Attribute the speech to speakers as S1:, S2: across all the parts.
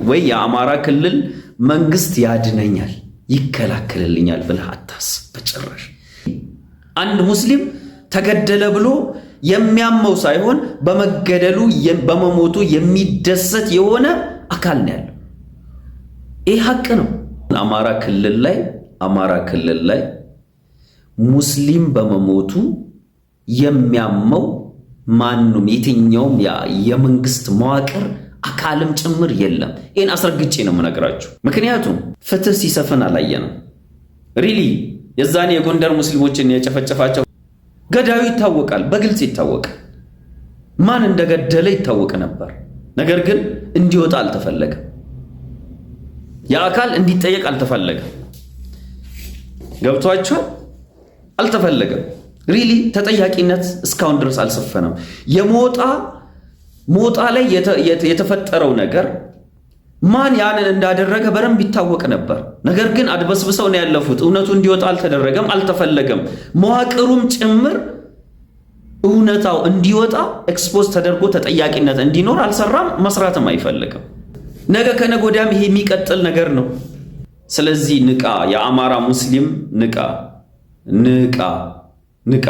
S1: ወይ የአማራ ክልል መንግስት ያድነኛል ይከላከልልኛል ብለህ አታስብ በጭራሽ። አንድ ሙስሊም ተገደለ ብሎ የሚያመው ሳይሆን በመገደሉ በመሞቱ የሚደሰት የሆነ አካል ነው ያለው። ይህ ሀቅ ነው። አማራ ክልል ላይ ሙስሊም በመሞቱ የሚያመው ማንም የትኛውም የመንግስት መዋቅር አካልም ጭምር የለም። ይህን አስረግጬ ነው የምነግራችሁ። ምክንያቱም ፍትህ ሲሰፍን አላየንም። ሪሊ የዛኔ የጎንደር ሙስሊሞችን የጨፈጨፋቸው ገዳዩ ይታወቃል፣ በግልጽ ይታወቃል። ማን እንደገደለ ይታወቅ ነበር። ነገር ግን እንዲወጣ አልተፈለገም። የአካል እንዲጠየቅ አልተፈለገም። ገብቷችኋል? አልተፈለገም። ሪሊ ተጠያቂነት እስካሁን ድረስ አልሰፈነም። ሞጣ ላይ የተፈጠረው ነገር ማን ያንን እንዳደረገ በደንብ ይታወቅ ነበር። ነገር ግን አድበስብሰው ነው ያለፉት። እውነቱ እንዲወጣ አልተደረገም፣ አልተፈለገም። መዋቅሩም ጭምር እውነታው እንዲወጣ ኤክስፖዝ ተደርጎ ተጠያቂነት እንዲኖር አልሰራም፣ መስራትም አይፈልግም። ነገ ከነገ ወዲያም ይሄ የሚቀጥል ነገር ነው። ስለዚህ ንቃ፣ የአማራ ሙስሊም ንቃ፣ ንቃ፣ ንቃ።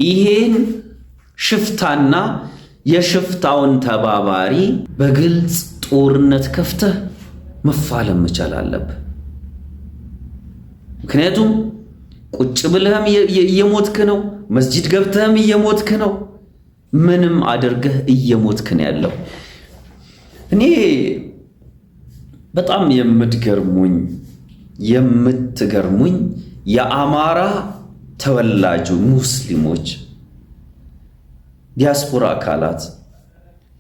S1: ይሄን ሽፍታና የሽፍታውን ተባባሪ በግልጽ ጦርነት ከፍተህ መፋለም መቻል አለብህ። ምክንያቱም ቁጭ ብለህም እየሞትክ ነው፣ መስጂድ ገብተህም እየሞትክ ነው፣ ምንም አድርገህ እየሞትክ ነው ያለው። እኔ በጣም የምትገርሙኝ የአማራ ተወላጁ ሙስሊሞች ዲያስፖራ አካላት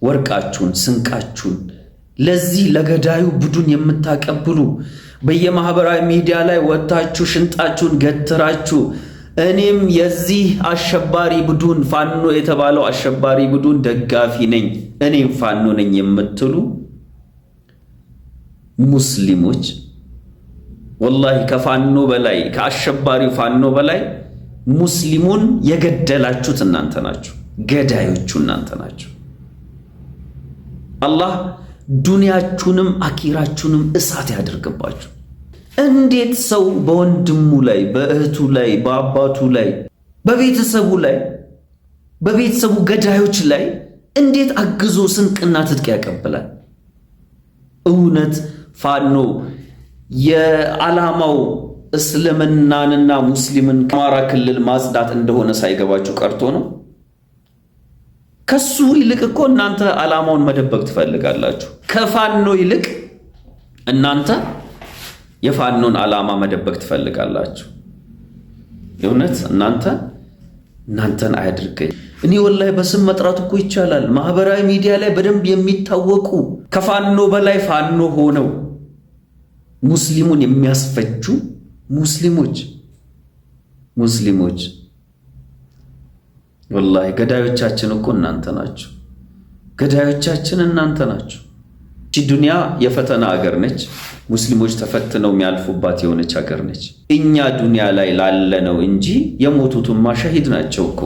S1: ወርቃችሁን፣ ስንቃችሁን ለዚህ ለገዳዩ ቡድን የምታቀብሉ በየማህበራዊ ሚዲያ ላይ ወጣችሁ ሽንጣችሁን ገትራችሁ እኔም የዚህ አሸባሪ ቡድን ፋኖ የተባለው አሸባሪ ቡድን ደጋፊ ነኝ፣ እኔም ፋኖ ነኝ የምትሉ ሙስሊሞች ወላሂ ከፋኖ በላይ ከአሸባሪው ፋኖ በላይ ሙስሊሙን የገደላችሁት እናንተ ናችሁ። ገዳዮቹ እናንተ ናችሁ። አላህ ዱንያችሁንም አኪራችሁንም እሳት ያደርግባችሁ። እንዴት ሰው በወንድሙ ላይ፣ በእህቱ ላይ፣ በአባቱ ላይ፣ በቤተሰቡ ገዳዮች ላይ እንዴት አግዞ ስንቅና ትጥቅ ያቀብላል? እውነት ፋኖ የዓላማው እስልምናንና ሙስሊምን ከአማራ ክልል ማጽዳት እንደሆነ ሳይገባችሁ ቀርቶ ነው? ከሱ ይልቅ እኮ እናንተ ዓላማውን መደበቅ ትፈልጋላችሁ። ከፋኖ ይልቅ እናንተ የፋኖን ዓላማ መደበቅ ትፈልጋላችሁ። የእውነት እናንተን አያድርገኝ። እኔ ወላሂ በስም መጥራት እኮ ይቻላል። ማህበራዊ ሚዲያ ላይ በደንብ የሚታወቁ ከፋኖ በላይ ፋኖ ሆነው ሙስሊሙን የሚያስፈጁ ሙስሊሞች ወላሂ ገዳዮቻችን እኮ እናንተ ናችሁ። ገዳዮቻችን እናንተ ናችሁ። እቺ ዱንያ የፈተና ሀገር ነች። ሙስሊሞች ተፈትነው የሚያልፉባት የሆነች ሀገር ነች። እኛ ዱንያ ላይ ላለነው እንጂ የሞቱትማ ሸሂድ ናቸው እኮ።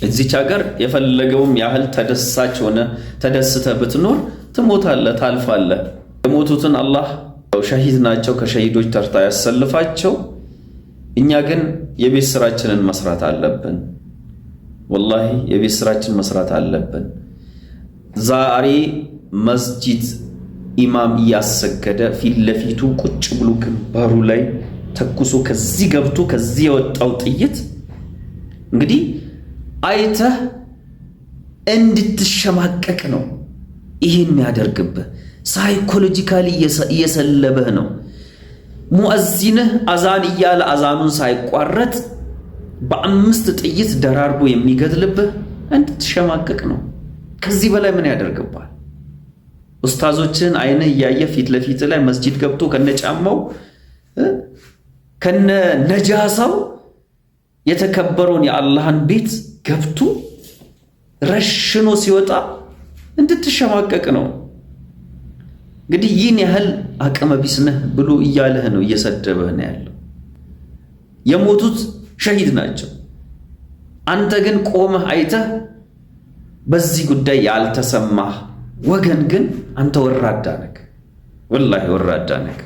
S1: እዚች ሀገር የፈለገውም ያህል ተደሳች ሆነ ተደስተ ብትኖር ትሞታለህ፣ ታልፋለህ። የሞቱትን አላህ ሸሂድ ናቸው ከሸሂዶች ተርታ ያሰልፋቸው። እኛ ግን የቤት ስራችንን መስራት አለብን። ወላሂ የቤት ስራችን መስራት አለብን። ዛሬ መስጂድ ኢማም እያሰገደ ፊት ለፊቱ ቁጭ ብሎ ግንባሩ ላይ ተኩሶ ከዚህ ገብቶ ከዚህ የወጣው ጥይት እንግዲህ አይተህ እንድትሸማቀቅ ነው ይህን የሚያደርግብህ። ሳይኮሎጂካሊ እየሰለበህ ነው። ሙአዚንህ አዛን እያለ አዛኑን ሳይቋረጥ በ5 ጥይት ደራርቦ የሚገድልብህ እንድትሸማቀቅ ነው። ከዚህ በላይ ምን ያደርግብሃል? ኡስታዞችን አይንህ እያየ ፊት ለፊት ላይ መስጂድ ገብቶ ከነጫማው ከነ ነጃሳው የተከበረውን የአላህን ቤት ገብቶ ረሽኖ ሲወጣ እንድትሸማቀቅ ነው። እንግዲህ ይህን ያህል አቅመ ቢስ ነህ ብሎ እያለህ ነው፣ እየሰደበህ ነው ያለው። የሞቱት ሸሂድ ናቸው። አንተ ግን ቆመህ አይተህ በዚህ ጉዳይ ያልተሰማህ ወገን ግን አንተ ወራዳ ነህ፣ ወላሂ ወራዳ ነህ።